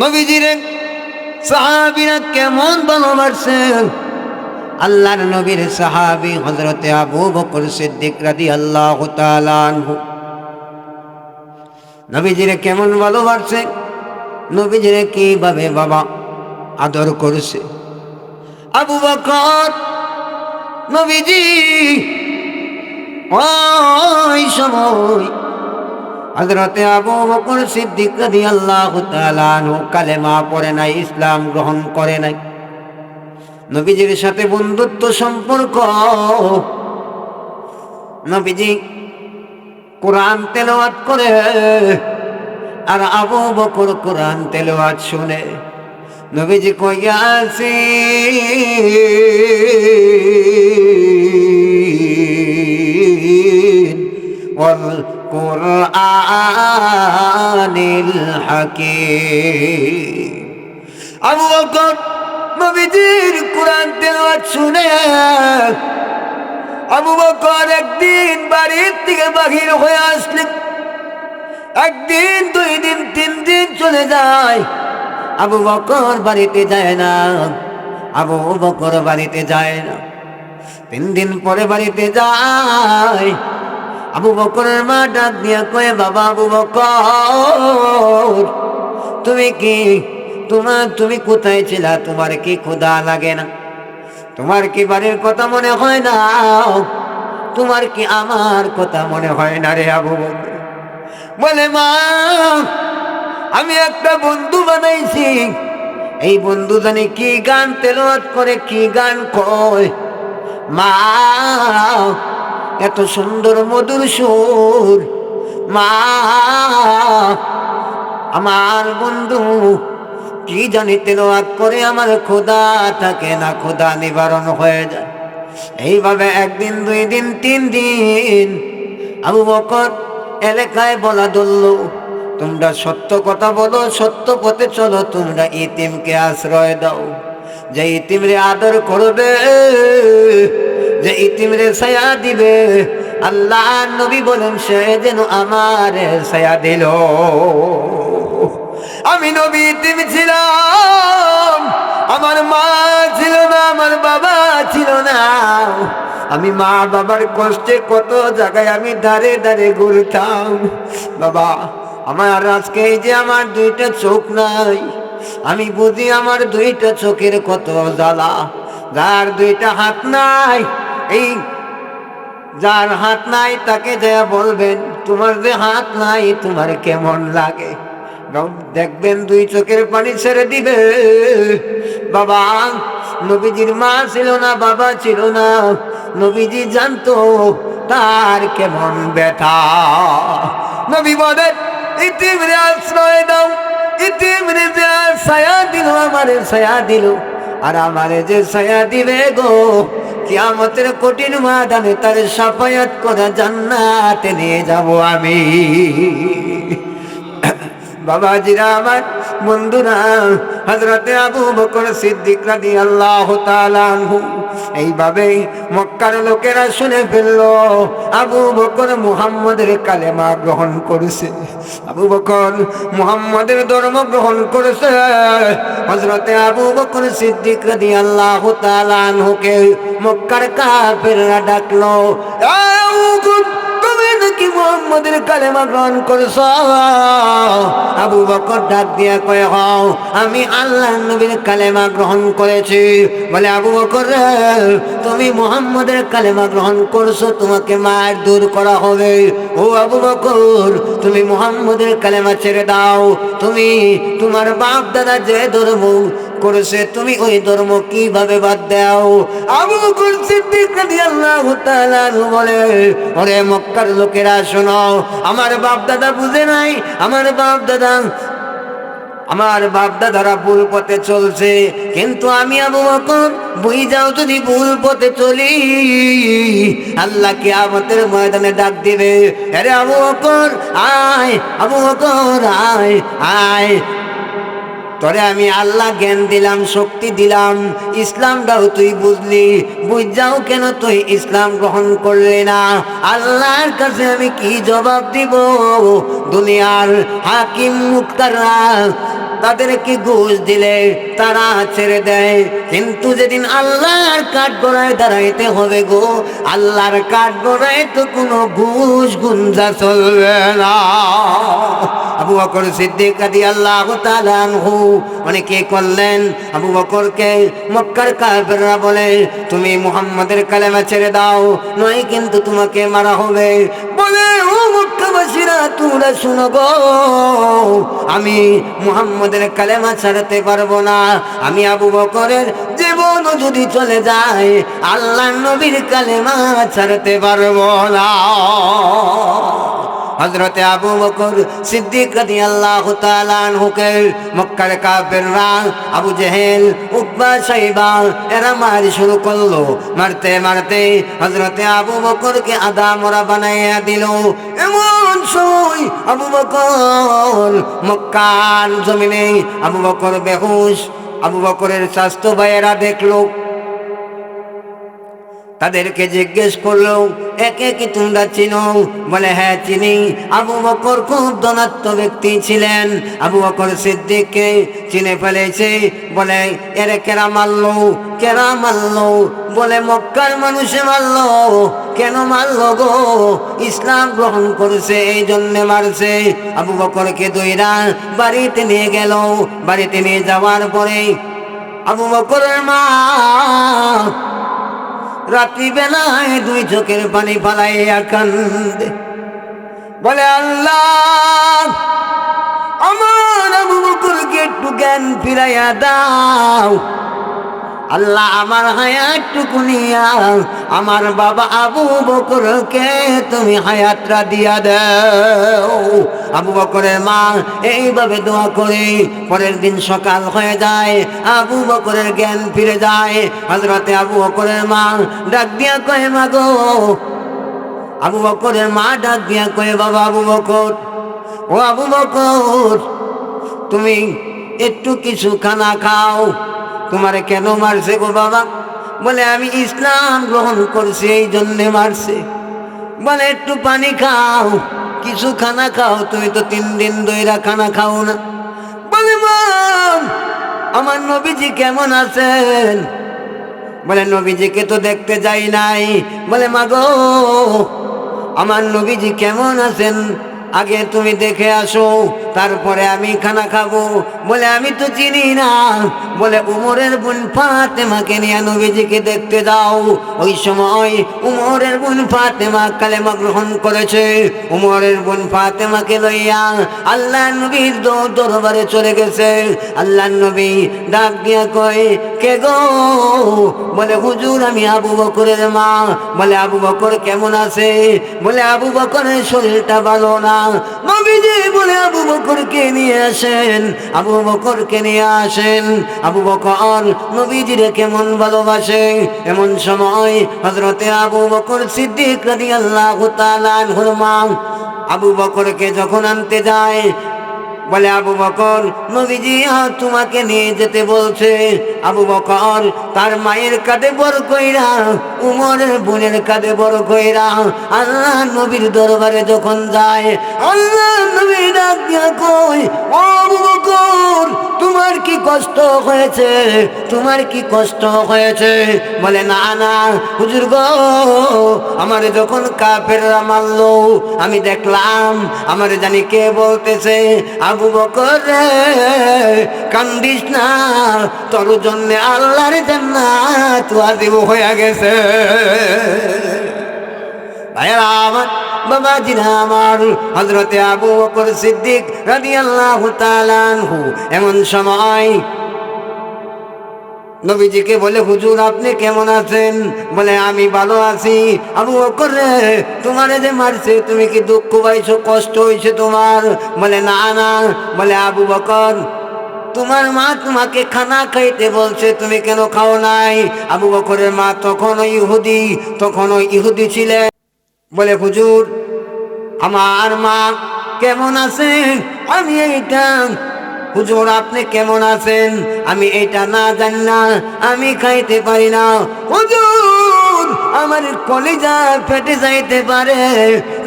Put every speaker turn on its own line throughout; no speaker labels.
নবীজিরে সাহাবীরা কেমন ভালোবাসেন। আল্লাহর নবীর সাহাবী হযরতে আবু বকর সিদ্দিক রাদিয়াল্লাহু তাআলা আনহু নবীজিরে কেমন ভালোবাসে, নবীজিরে কিভাবে বাবা আদর করছে। আবু বকর নবীজি ওই সময় হযরতে আবু বকর সিদ্দিক রাদিয়াল্লাহু তাআলা আনহু কালেমা পড়ে নাই, ইসলাম গ্রহণ করে নাই। নবীজির সাথে বন্ধুত্ব সম্পর্ক। নবীজি কোরআন তেলাওয়াত করে আর আবু বকর কোরআন তেলাওয়াত শুনে। নবীজি কইয়া আছে ওয়াল কুরআনিল হাকীম। আবু বকর নবীজির কোরআন তেলাওয়াত শুনে আবু বকর একদিন বাড়ির থেকে বাহির হয়ে আসলেন। একদিন, 2 দিন, 3 দিন চলে যায়, আবু বকর বাড়িতে যায় না। আবু বকর বাড়িতে যায় না। 3 দিন পরে বাড়িতে যায়। আবু বকরের মা ডাক দিয়া কয়ে, বাবা আবু বকর, তুমি কোথায় ছিলা? তোমার কি ক্ষুধা লাগে না? তোমার কি বাড়ির কথা মনে হয় না? তোমার কি আমার কথা মনে হয় না রে? আবু বকর বলে, মা আমি একটা বন্ধু বানাইছি। এই বন্ধু জানি কি গান তেলাওয়াত করে, কি গান কয়। মা এত সুন্দর মধুর সুর। মা আমার বন্ধু কি জানি তেলাওয়াত করে, আমার ক্ষুধা থাকে না, ক্ষুধা নিবারণ হয়ে যায়। এইভাবে 1 দিন, 2 দিন, 3 দিন আবু বকর এলাকায় বলা ধরল, তোমরা সত্য কথা বলো, সত্য পথে চলো, তোমরা ইতিমকে আশ্রয় দাও। যে ইতিমরে আদর করবে, যে ইতিমরে ছায়া দিবে, আল্লাহ নবী বলেন সে যেন আমার ছায়া দিল। আমি নবী ইতিম ছিলাম, আমার মা ছিল না, আমার বাবা ছিল না। আমি মা বাবার কষ্টে কত জায়গায় আমি দাঁড়ে দাঁড়ে ঘুরতাম। বাবা আমার আজকে এই যে আমার 2টা চোখ নাই, আমি বুঝি আমার 2টা চোখের কত জ্বালা। যার 2টা হাত নাই, এই যার হাত নাই তাকে যা বলবেন তোমার যে হাত নাই তোমার কেমন লাগে, দেখবেন 2 চোখের পানি ছেড়ে দিবে। বাবা নবীজির মা ছিল না, বাবা ছিল না, নবীজি জানতো তার কেমন ব্যথা। নবী বলেন ইতিমরে আশ্রয় দাও। ইতিমরে যে ছায়া দিল, আমারে ছায়া দিল, আর আমারে যে ছায়া দিবে গো, কিয়ামতের কঠিন ময়দানে তার শাফায়াত করে জান্নাতে নিয়ে যাব আমি। বাবাজিরা আমার, বন্ধুরা, হযরতে আবু বকর সিদ্দিক রাদিয়াল্লাহু তাআলা আনহু এইভাবে মক্কার লোকেরা শুনে ফেলল আবু বকর মুহাম্মদের কালেমা গ্রহণ করেছে। আবু বকর মুহাম্মদের ধর্ম গ্রহণ করেছে। হযরতে আবু বকর সিদ্দিক রাদিয়াল্লাহু তাআলা আনহুকে মক্কার কাফেররা ডাকলো, তুমি নাকি মুহাম্মদের কালেমা গ্রহণ করেছ? আবু বকর ডাক দিয়া কয়, হও আমি আল্লাহর নবীর কালেমা গ্রহণ করেছি। বলে, আবু বকর তুমি মুহাম্মদের কালেমা গ্রহণ করছো, তোমাকে মার দূর করা হবে। ও আবু বকর তুমি মুহাম্মদের কালেমা ছেড়ে দাও। তুমি তোমার বাপ দাদা যে ধর্ম করেছে তুমি ওই ধর্ম কিভাবে বাদ দাও? আবু বকর সিদ্দিক রাদিয়াল্লাহু তাআলা বলে, ওরে মক্কার লোকেরা শোনো, আমার বাপ দাদা বুঝে নাই, আমার বাপ দাদারা ভুল পথে চলছে, কিন্তু আমি আবু বকর বুঝ যাও, যদি ভুল পথে চলি আল্লাহ কিয়ামতের ময়দানে ডাক দিবে, আরে আবু বকর আয়, আবু বকর আয় আয়, তোরে আমি আল্লাহ জ্ঞান দিলাম, শক্তি দিলাম, ইসলামটাও তুই বুঝলি, বুঝ যাও কেন তুই ইসলাম গ্রহণ করলি না? আল্লাহর কাছে আমি কি জবাব দিব? দুনিয়ার হাকিম মুক্তাররা তাদেরকে ঘুষ দিলে তারা ছেড়ে দেয়, কিন্তু যেদিন আল্লাহর কাঠগড়ায় দাঁড়াইতে হবে গো, আল্লাহর কাঠগড়ায় তো কোনো ঘুষ গুঞ্জা চলবে না। আবু বকর সিদ্দিক রাদিয়াল্লাহু তাআলা আনহু অনেকে করলেন আবু বকরকে মক্কার কাফেররা বলে, তুমি মুহাম্মাদের কালেমা ছেড়ে দাও, নয় কিন্তু তোমাকে মারা হবে। বলে, ও মক্কাবাসীরা তোমরা শুনো গো, আমি মুহাম্মাদের কালেমা ছাড়তে পারবো না। আমি আবু বকরের জীবন যদি চলে যায়, আল্লাহর নবীর কালেমা ছাড়তে পারবো না। হযরতে আবু বকর সিদ্দিক রাদিয়াল্লাহু তাআলা আনহুকে মক্কার কাফেররা আবু জেহেল, উতবা, শাইবা এরা মারি শুরু করলো। মারতে মারতে হযরতে আবু বকরকে আধা মরা বানাইয়া দিল। এমন সময় আবু বকর মক্কার জমিনে আবু বকর বেহুশ। আবু বকরের স্বাস্থ্য ভাইয়েরা দেখলো, তাদেরকে জিজ্ঞেস করলো, একে কি তোমরা চিনো? বলে, হ্যাঁ চিনি। আবু বকর খুব ধনাত্ম ব্যক্তি ছিলেন, আবু বকর সিদ্দিককে চিনে ফেলেছে। বলে, এরে কেরা মারলো? কেরা মারলো? বলে, মক্কার মানুষে মারলো। কেন মারলো গো? ইসলাম গ্রহণ করেছে এই জন্যে মারছে। আবু বকরকে দইরা বাড়িতে নিয়ে গেল। বাড়িতে নিয়ে যাওয়ার পরে আবু বকরের মা রাত্রিবেলায় দুই চোখের পানি ফালাইয়া কান্দে। বলে, আল্লাহ, আমার আবু বকরকে একটু জ্ঞান ফিরাইয়া দাও। আল্লাহ, আমার হায়াতটুকু নিয়া আমার বাবা আবু বকরকে তুমি হায়াতটা দিয়া দাও। আবু বকরের মা এইভাবে দোয়া করে। পরের দিন সকাল হয়ে যায়, আবু বকরের জ্ঞান ফিরে যায়। হযরতে আবু বকরের মা ডাক দিয়া কয়, মা গো। আবু বকরের মা ডাক দিয়া কয়, বাবা আবু বকর, ও আবু বকর, তুমি একটু কিছু খানা খাও। তোমারে কেন মারছে গো বাবা? বলে, আমি ইসলাম গ্রহণ করছি এই জন্যে মারছে। বলে, একটু পানি খাও, কিছু খানা খাও, তুমি তো 3 দিন ধইরা খানা খাও না। বলে, মা, আমার নবীজি কেমন আছেন? বলে, নবীজিকে তো দেখতে যাই নাই। বলে, মা গো, আমার নবীজি কেমন আছেন আগে তুমি দেখে আসো, তারপরে আমি খানা খাবো। বলে, আমি তো চিনি না। বলে, উমরের বোন ফাতেমাকে নিয়ে নবীজিকে দেখতে যাও। ওই সময় উমরের বোন ফাতেমা কালেমা গ্রহণ করেছে। উমরের বোন ফাতেমাকে লইয়া আল্লাহ নবীর দরবারে চলে গেছে। আল্লাহ নবী ডাক দিয়া কয়, কে গো? বলে, হুজুর, আমি আবু বকরের মা। বলে, আবু বকর কেমন আছে? বলে, আবু বকরের শরীরটা ভালো না। নবীজি বলে, আবু বকরকে নিয়ে আসেন, আবু বকরকে নিয়ে আসেন। আবু বকর নবীজিরে কেমন ভালোবাসে। এমন সময় হযরতে আবু বকর সিদ্দিক রাদিয়াল্লাহু তাআলা আনহুর মা আবু বকরকে যখন আনতে যায়, বলে, আবু বকর, নবীজি তোমাকে নিয়ে যেতে বলছে। আবু বকর তার মায়ের কাঁধে বড় কইরা, উমরের বোনের কাঁধে বড় কইরা আল্লাহ নবীর দরবারে যখন যায়, আল্লাহ নবী ডাক দিয়া কই, ও আবু বকর, তোমার কি কষ্ট হয়েছে? তোমার কি কষ্ট হয়েছে? বলে, না না হুজুর গো, আমার যখন কাফেররা মারলো, আমি দেখলাম আমার জানি কে বলতেছে, আবু বকর রে, কান্দিস না, তোর জন্য আল্লাহর জান্নাত ওয়াজিব হয়ে গেছে। ভাইরা আমার, বাবাজিরা আমার, হযরতে আবু বকর সিদ্দিক রাদিয়াল্লাহু তাআলা আনহু এমন সময় নবীজিকে বলে, হুজুর আপনি কেমন আছেন? বলে, আমি ভালো আছি। আবু বকর রে, তোমারে যে মারছে, তুমি কি দুঃখ পাইছো, কষ্ট হয়েছে তোমার? বলে, না না। বলে, আবু বকর, তোমার মা তোমাকে খানা খাইতে বলছে, তুমি কেন খাও নাই? আবু বকরের মা তখনও ইহুদি ছিলেন। বলে, হুজুর, আমার মা কেমন আছেন আমি এইটা, হুজুর আপনি কেমন আছেন আমি এইটা না জানি না, আমি খাইতে পারি না। হুজুর আমার কলিজা ফেটে যাইতে পারে,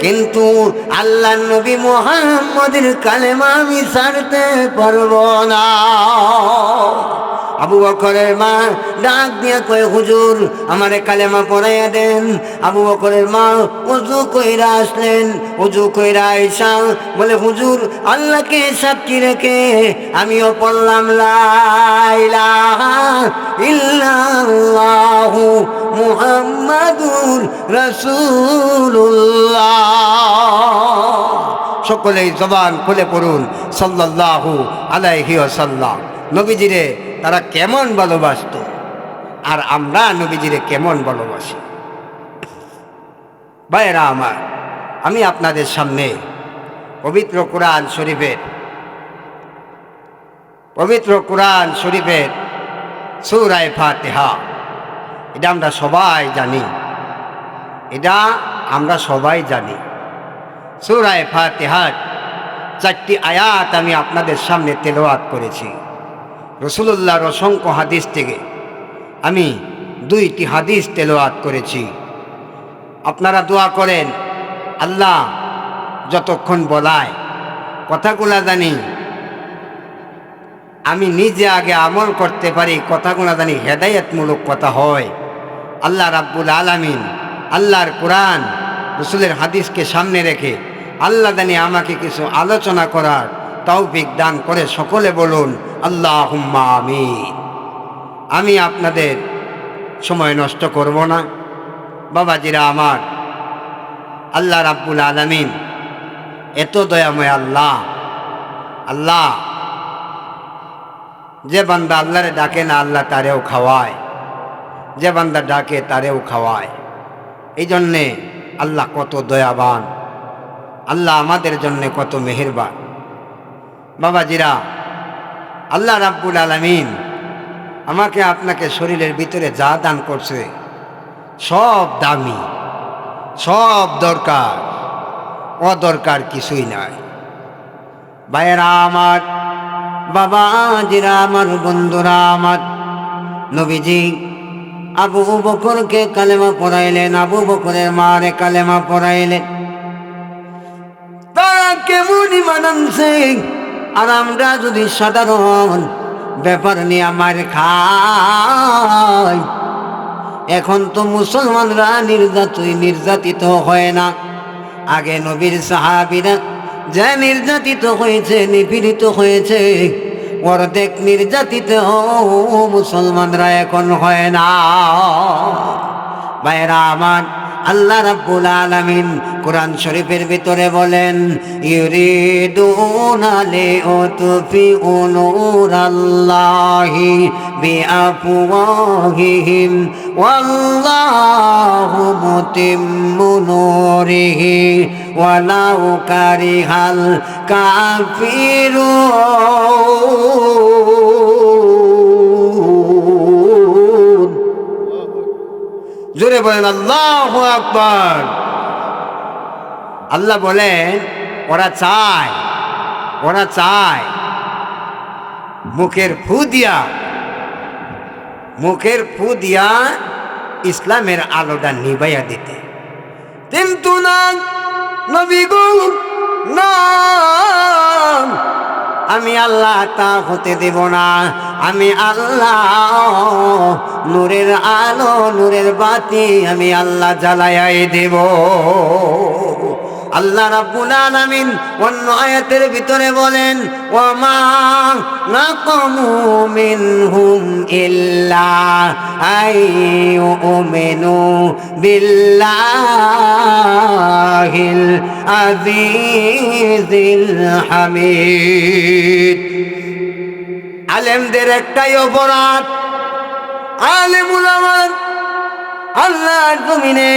কিন্তু আল্লাহ নবী মুহাম্মদের কালেমা আমি ছাড়তে পারবো না। আবু বকরের মা ডাক দিয়া কয়, হুজুর আমারে কালেমা পড়াইয়া দেন। আবু বকরের মা ওযু কইরা আসলেন, ওযু কইরা আইসা বলে, হুজুর আল্লাহকে সাক্ষী রেখে আমিও পড়লাম লা ইলাহা ইল্লাল্লাহু মুহাম্মাদুর রাসূলুল্লাহ। সকলেই জবান খুলে পড়ুন সাল্লাল্লাহু আলাইহি ওয়াসাল্লাম। নবীজিরে তারা কেমন ভালোবাসত, আর আমরা নবীজিরে কেমন ভালোবাসি। ভাইরা আমার, আমি আপনাদের সামনে পবিত্র কোরআন শরীফের সূরা ফাতিহা, এটা আমরা সবাই জানি। সূরা ফাতিহার 4টি আয়াত আমি আপনাদের সামনে তেলাওয়াত করেছি। রাসূলুল্লাহর অসংখ্য হাদিস থেকে আমি 2টি হাদিস তেলাওয়াত করেছি। আপনারা দোয়া করেন, আল্লাহ যতক্ষণ বলায় কথাগুলা জানি আমি নিজে আগে আমল করতে পারি, কথাগুলা জানি হেদায়েতমূলক কথা হয়। আল্লাহ রাব্বুল আলামিন আল্লাহর কোরআন রাসূলের হাদিসকে সামনে রেখে আল্লাহ জানি আমাকে কিছু আলোচনা করার তৌফিক দান করে। সকলে বলুন আল্লাহুম্মা আমিন। আমি আপনাদের সময় নষ্ট করব না। বাবাজিরা আমার, আল্লাহ রাব্বুল আলামিন এত দয়াময় আল্লাহ যে বান্দা আল্লাহরে ডাকে না, আল্লাহ তারেও খাওয়ায়, যে বান্দা ডাকে তারেও খাওয়ায়। এই জন্যে আল্লাহ কত দয়াবান, আল্লাহ আমাদের জন্য কত মেহেরবান। বাবাজিরা, আল্লাহ রাব্বুল আলামিন আমাকে আপনাকে শরীরের ভিতরে যা দান করছে সব দামি, সব দরকার, অদরকার কিছুই নাই। ভাইয়েরা আমার, বাবাজিরা আমার, বন্ধুরা আমার, নবীজি আবু বকরকে কালেমা পড়াইলেন, আবু বকরের মারে কালেমা পড়াইলেন। তারা কেমন ঈমান আনছে, আর আমরা যদি সাধারণ ব্যাপার নিয়ে আমার খাই। এখন তো মুসলমানরা নির্যাতিত হয় না। আগে নবীর সাহাবীরা যে নির্যাতিত হয়েছে, নিপীড়িত হয়েছে, অর্ধেক নির্যাতিত মুসলমানরা এখন হয় না। ভাইরা আমার, আল্লাহ রাব্বুল আলামিন কোরআন শরীফের ভিতরে বলেন, ইউরিদুনা লিউতফিউ নূরাল্লাহি বিআফওয়াহিহিম ওয়াল্লাহু মুতিম্মু নূরিহি ওয়ালাউ কারিহাল কাফিরুন। জোরে বলেন আল্লাহু আকবার। আল্লাহ বলেন, ওরা চায় মুখের ফু দিয়া ইসলামের আলোটা নিভাইয়া দিতে, কিন্তু না নবী গো, না, আমি আল্লাহ তা হতে দেব না। আমি আল্লাহ নূরের আলো, নূরের বাতি আমি আল্লাহ জ্বালাইয়াই দেব। আল্লাহ রাব্বুল আলামিন অন্য আয়াতের ভিতরে বলেন, ওয়ামা নাকামু মিনহুম ইল্লা আইয়ুমিনু বিল্লাহিল আজিজিল হামিদ। আলেমদের একটাই অপরাধ, আলেমুল আমার আল্লাহর জমিনে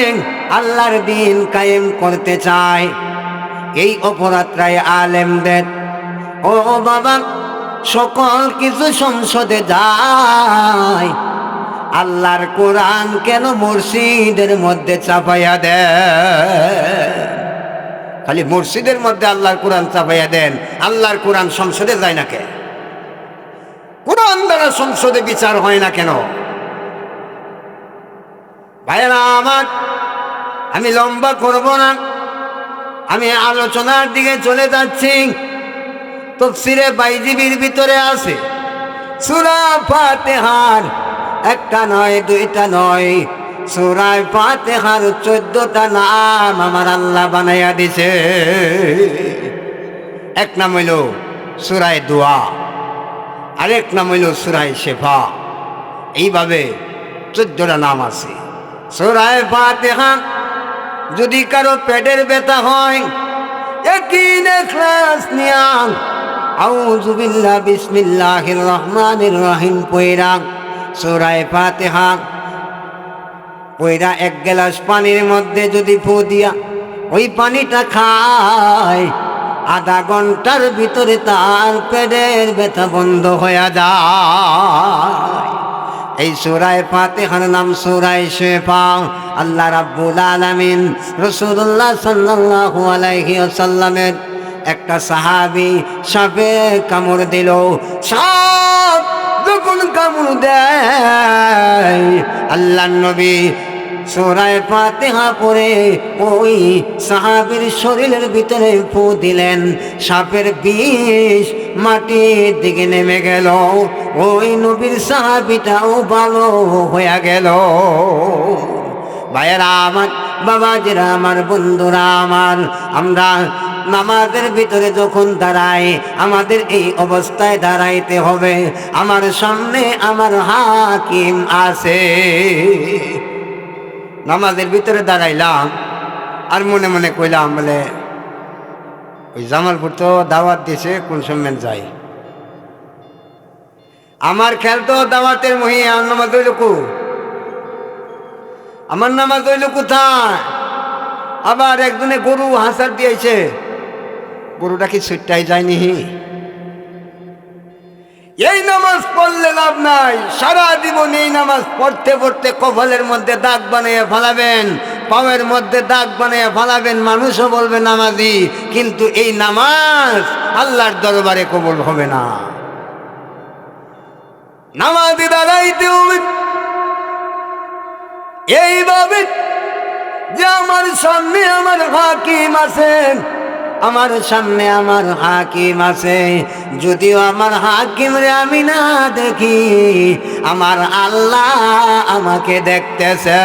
আল্লাহর দিন কায়েম করতে চায়। এই অপরাধটাই আলেমদের। ও বাবা, সকল কিছু সংসদে যায়, আল্লাহর কোরআন কেন মসজিদের মধ্যে চাপাইয়া দেয়? খালি মসজিদের মধ্যে আল্লাহর কোরআন চাপাইয়া দেন, আল্লাহর কোরআন সংসদে যায় না কেন? কোরআন দ্বারা সংসদে বিচার হয় না কেন? ভাইয়েরা আমার, আমি লম্বা করব না, আমি আলোচনার দিকে চলে যাচ্ছি। তাফসীরে বাইজিবির ভিতরে আছে সূরা ফাতিহার একটা নয়, দুইটা নয়, সূরা ফাতিহার 14টা নাম আমার আল্লাহ বানাইয়া দিছে। এক নাম হইল সূরা দোয়া, আরেক নাম হইল সূরা শিফা। এইভাবে 14টা নাম আছে। সূরা ফাতিহা যদি কারো পেটের ব্যথা হয়, ইয়াকিন ইখলাস নিয়া আউযু বিল্লাহ বিসমিল্লাহির রহমানির রহিম পয়রা সূরা ফাতিহা পয়রা 1 গ্লাস পানির মধ্যে যদি ফু দিয়া ওই পানিটা খায়, আধা ঘন্টার ভিতরে তার পেটের ব্যথা বন্ধ হয়ে যায়। এই সূরা ফাতিহার নাম সূরা শিফা। আল্লাহ রাব্বুল আলামিন রাসূলুল্লাহ সাল্লাল্লাহু আলাইহি ওয়াসাল্লামের একটা সাহাবী সাপে কামড় দিল। সাপ যখন কামড় দেয়, আল্লাহর নবী সূরা ফাতিহা পড়ে ওই সাহাবীর শরীরের ভিতরে ফু দিলেন। সাপের বিষ মাটির দিকে নেমে গেল। ওই নবীর সাহাবীটাও ভালো হয়ে গেল। ভাইয়েরা আমার, বাবাজিরা আমার, বন্ধুরা আমার, আমরা নামাজের ভিতরে যখন দাঁড়াই, আমাদের এই অবস্থায় দাঁড়াইতে হবে। আমার সামনে আমার হাকিম আছে। নামাজের ভিতরে দাঁড়াইলাম আর মনে মনে কইলাম, বলে ওই জামালপুর তো দাওয়াত দিছে, কোন সময় যাই। আমার খেয়াল তো দাওয়াতের মহি আমার নামাজ হইল আমার নামাজ হইল কোথায়। আবার একজনে গরু হাসার দিয়েছে, গরুটা কি ছুটটাই যায়নি। এই নামাজ পড়লে লাভ নাই। সারা জীবন এই নামাজ পড়তে পড়তে কপালের মধ্যে দাগ বানিয়ে ফেলাবেন, পায়ের মধ্যে দাগ বানিয়ে ফেলাবেন, মানুষও বলবে নামাজি, কিন্তু এই নামাজ আল্লাহর দরবারে কবুল হবে না। নামাজে দাঁড়াইতে হবে এইভাবে যে আমার সামনে আমার হাকিম আছেন, আমার সামনে আমার হাকিম আছে। যদিও আমার হাকিম রে আমি না দেখি, আমার আল্লাহ আমাকে দেখতেছে।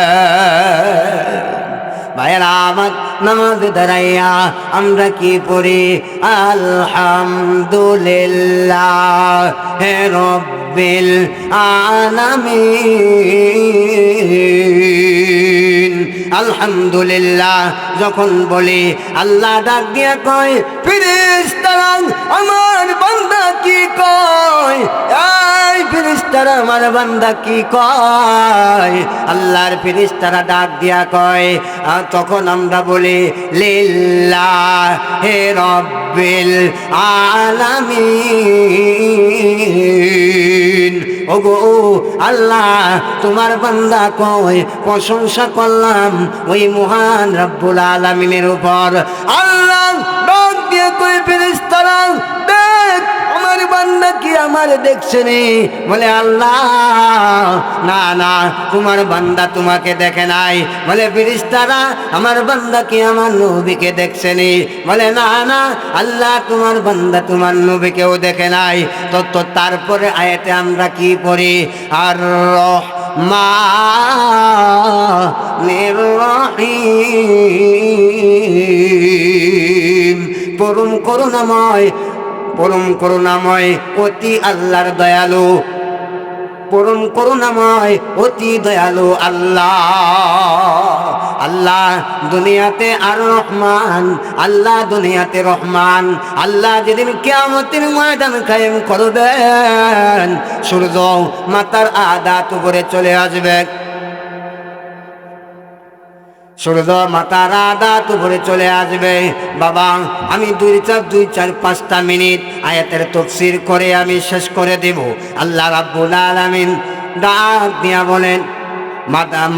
ভাইয়েরা আমার, নামাজে দাঁড়াইয়া আমরা কি পড়ি? আলহামদুলিল্লাহ হে রব্বিল আলামিন। আলহামদুলিল্লাহ যখন বলি, আল্লাহ ডাক দিয়া কয়, ফেরেশতারা আমার বান্দা কি কয়? এই ফেরেশতারা আমার বান্দা কি কয়? আল্লাহর ফেরেশতারা ডাক দিয়া কয়, আর তখন আমরা বলি লিল্লাহি রাব্বিল আলামিন। ওগো আল্লাহ, তোমার বান্দা কয়, প্রশংসা করলাম ওই মহান রব্বুল আলামিনের উপর। আল্লাহ ডাক দিয়ে কয়, ফেরেশতারা দেখ আমার বান্দা কি আমার দেখছে নি? বলে আল্লাহ না না, তোমার বান্দা তোমাকে দেখে নাই। বলে ফেরেশতারা আমার বান্দা কি আমার নবীকে দেখছে নি? বলে না না আল্লাহ, তোমার বান্দা তোমার নবীকেও দেখে নাই। তো তারপরে আয়াতে আমরা কি পড়ি? আর রহমানির রহিম। পরম করুণাময়, পরম করুণাময়, অতি আল্লাহর দয়ালু, পরম করুণাময়, অতি দয়ালু আল্লাহ। আল্লাহ দুনিয়াতে আর রহমান, আল্লাহ দুনিয়াতে রহমান। আল্লাহ যেদিন কিয়ামতের ময়দান কায়েম করবেন, সূর্য মাথার আদাত উপরে চলে আসবে। সূর্য মাথার আদাত উপরে চলে আসবে। বাবা, আমি 2-4-5টা মিনিট আয়াতের তাফসীর করে আমি শেষ করে দেব। আল্লাহ রাব্বুল আলামিন ডাক দিয়া বলেন,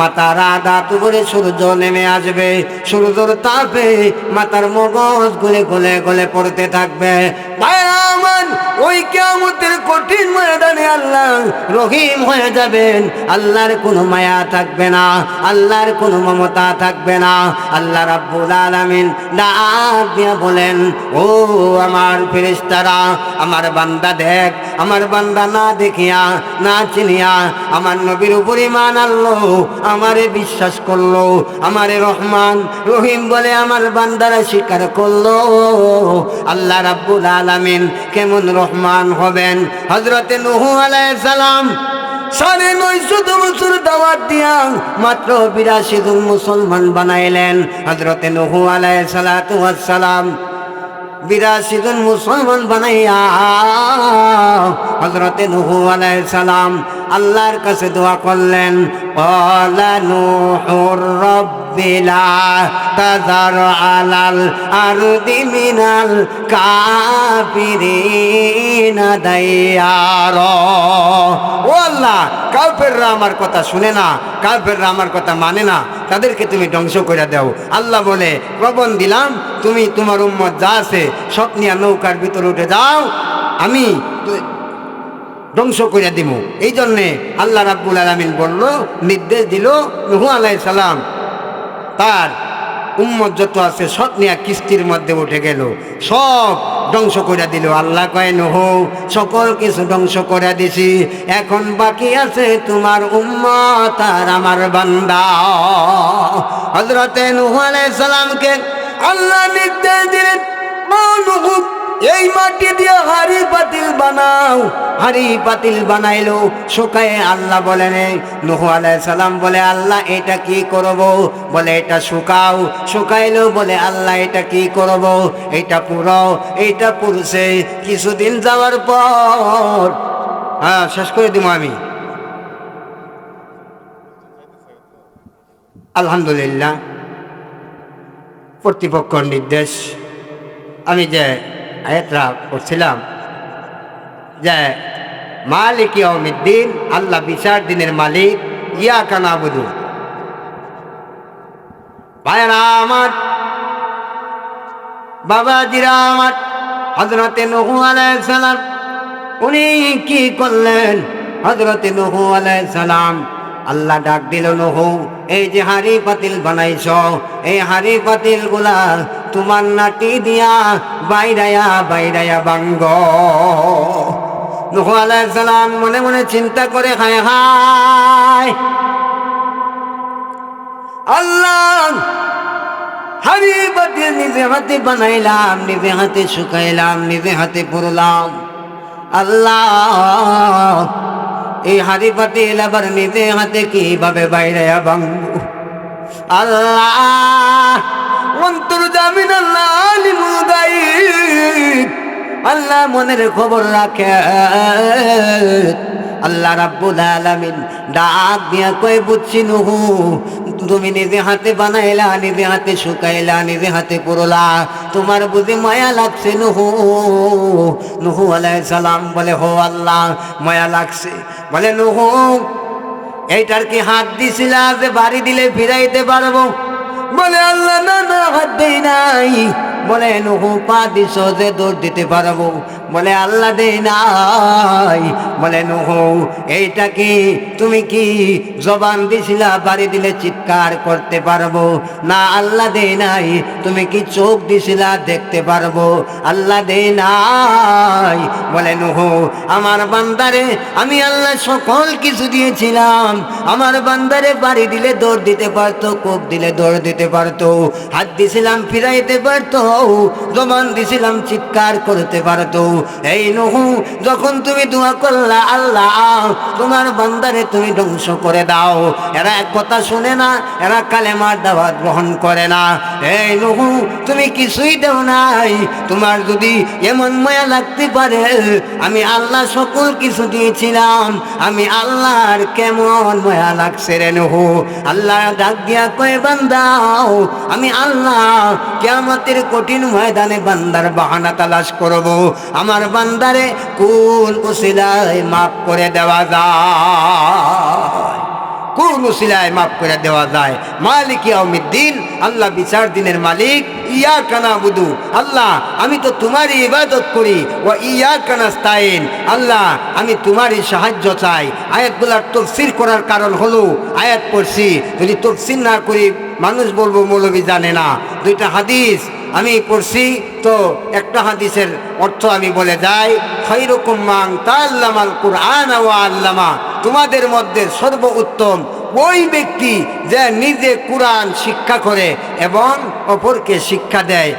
মাথার আদাত উপরে সূর্য নেমে আসবে। সূর্যের তাপে মাথার মগজ গলে গলে গলে পড়তে থাকবে। ভাইরা আমার, ওই কিয়ামতের কঠিন ময়দানে আল্লাহ রহিম হয়ে যাবেন, আল্লাহর কোনো মায়া থাকবে না, আল্লাহর কোনো মমতা থাকবে না। আল্লাহ রাব্বুল আলামিন ডাক দিয়া বলেন, ও আমার ফেরেশতারা, আমার বান্দা দেখ, আমার বান্দা না দেখিয়া না চিনিয়া আমার নবীর উপর ঈমান আনলো, আমারে বিশ্বাস করলো, আমারে রহমান রহিম বলে আমার বান্দারা স্বীকার করলো। আল্লাহ রাব্বুল আলামিন কেমন রহমান হবেন? হযরতে নূহ আলাইহিস সালাম ৯৫০ বছর দাওয়াত দিয়া মাত্র ৮২ জন মুসলমান বানাইলেন। হযরতে নূহ আলাইহিস সালাতু ওয়াস সালাম ৮২ জন মুসলমান বানাইয়া হযরতে নূহ আলাইহিস সালাম আল্লাহর কাছে দোয়া করলেন, ক্বালা নূহুর রাব্বি লা তাযার আলাল আরদি মিনাল কাফিরিনা দাইয়ারা। ও আল্লাহ, কাফেররা আমার কথা শুনে না, কাফেররা আমার কথা মানে না, তাদেরকে তুমি ধ্বংস করে দাও। আল্লাহ বলে, প্রবণ দিলাম, তুমি তোমার উম্মত যা আছে সব নিয়ে নৌকার ভিতরে উঠে যাও, আমি ধ্বংস করে দিব। এই জন্যে আল্লাহ রাব্বুল আলামিন বলল, নির্দেশ দিল, নূহ আলাইহিস সালাম তার উম্মত যত আছে সব নিয়ে কিস্তির মধ্যে উঠে গেল, সব ধ্বংস করে দিল। আল্লাহ কয়, নূহ সকল কিছু ধ্বংস করে দিছি, এখন বাকি আছে তোমার উম্মত আর আমার বান্দা। হযরতে নূহ আলাইহিস সালামকে আল্লাহ নির্দেশ দিলেন, নূহ এই মাটি দিয়ে হাড়ি পাতিল বানাও। হাড়ি পাতিল বানাইলো, শুকায়। আল্লাহ বলেন, নূহ আলাইহিস সালাম বলে, আল্লাহ এটা কি করব? বলে, এটা শুকাও। শুকাইলো, বলে, আল্লাহ এটা কি করব? এটা পুরো। এইটা পুরুষে কিছুদিন যাওয়ার পর, হ্যাঁ শেষ করে দিব আমি। আলহামদুলিল্লাহ, কর্তৃপক্ষের নির্দেশ, আমি যে আয়াতটা পড়ছিলাম যে মালিক ইয়াউমিদ্দিন, আল্লাহ বিচার দিনের মালিক, ইয়াকা নাবুদু। ভাইরা আমার, বাবাজিরা আমার, হযরতে নূহ আলাইহিস সালাম উনি কি করলেন? হযরতে নূহ আলাইহিস সালাম আল্লাহ ডাক দিল, নূহ এই যে হাড়ি পাতিল বানাইছ, এই হাড়ি পাতিল গুলা তোমার নাটি দিয়া বাইরায়া বাইরায়া ভাঙ্গ। নূহ আলাইহিস সালাম মনে মনে চিন্তা করে, হায় হায় আল্লাহ, হাড়ি পাতিল নিজে হাতে বানাইলাম, নিজে হাতে শুকাইলাম, নিজে হাতে পুরলাম। আল্লাহ, এই হাড়ি পাতিল আবার নিজে হাতে কিভাবে বাইরায়া ভাঙব? আল্লাহ, অন্তর্যামীন আল্লাহ, আলিমুল গায়ব আল্লাহ, মনের খবর রাখে। আল্লাহ রাব্বুল আলামিন ডাক দিয়া কই, বুঝছি নূহ, তুমি নিজে হাতে বানাইলা, নিজে হাতে শুকাইলা, নিজে হাতে পুরলা, তোমার বুঝি মায়া লাগছে নূহ? নূহ আলাইহিস সালাম বলে, হো আল্লাহ, মায়া লাগছে। বলে, নূহ এইটার কি হাত দিছিলা যে বাড়ি দিলে ফিরাইতে পারবো? বলে, আল্লাহ না না, হাত দেই নাই। বলে, নূহ পা দিছ যে দৌড় দিতে পারবো? বলে, আল্লাহ দেই নাই। বলে, নূহ এইটা কি তুমি কি জবান দিছিলা বাড়ি দিলে চিৎকার করতে পারবো? না, আল্লাহ দেই নাই। তুমি কি চোখ দিছিলা দেখতে পারবো? আল্লাহ দেই নাই। বলে, নূহ আমার বান্দারে আমি আল্লাহ সকল কিছু দিয়েছিলাম, আমার বান্দারে বাড়ি দিলে দৌড় দিতে পারতো, কোপ দিলে দৌড় দিতে পারতো, হাত দিছিলাম ফিরাইতে পারতো, জবান দিছিলাম চিৎকার করতে পারতো। এই নূহ, যখন তুমি দোয়া করলা, আল্লাহ তোমার বান্দারে তুমি ধ্বংস করে দাও, এরা এক কথা শুনে না, এরা কালেমার দাওয়াত গ্রহণ করে না। এই নূহ, তুমি কিছুই দেও নাই। তোমার যদি এমন মায়া লাগতে পারে, আমি আল্লাহ সকল কিছু দিয়েছিলাম, আমি আল্লাহর কেমন মায়া লাগছে রে নূহ? আল্লাহ ডাক দিয়া কয়, বান্দাও, আমি আল্লাহ কিয়ামতের কঠিন ময়দানে বান্দার বাহানা তালাশ করব, আমার বান্দারে কোন উসিলায় মাফ করে দেওয়া যায়, কোন উসিলায় মাফ করে দেওয়া যায়। মালিক ইয়াউমিদ্দিন, আল্লাহ বিচার দিনের মালিক, ইয়াকা নাবুদু, আল্লাহ আমি তো তোমারই ইবাদত করি, ওয়া ইয়াকা নাস্তাইন, আল্লাহ আমি তোমারই সাহায্য চাই। আয়াতগুলার তাফসীর করার কারণ হলো আয়াত পড়ছি, যদি তাফসীর না করি মানুষ বলবো মৌলবী জানে না। দুইটা হাদিস আমি পড়ছি, তো একটা হাদিসের অর্থ আমি বলে যাই, খায়রুকুম মান তাআল্লামাল কুরআন ওয়া আল্লামা, তোমাদের মধ্যে সর্বোত্তম ওই ব্যক্তি যে নিজে কুরআন শিক্ষা করে এবং অপরকে শিক্ষা দেয়।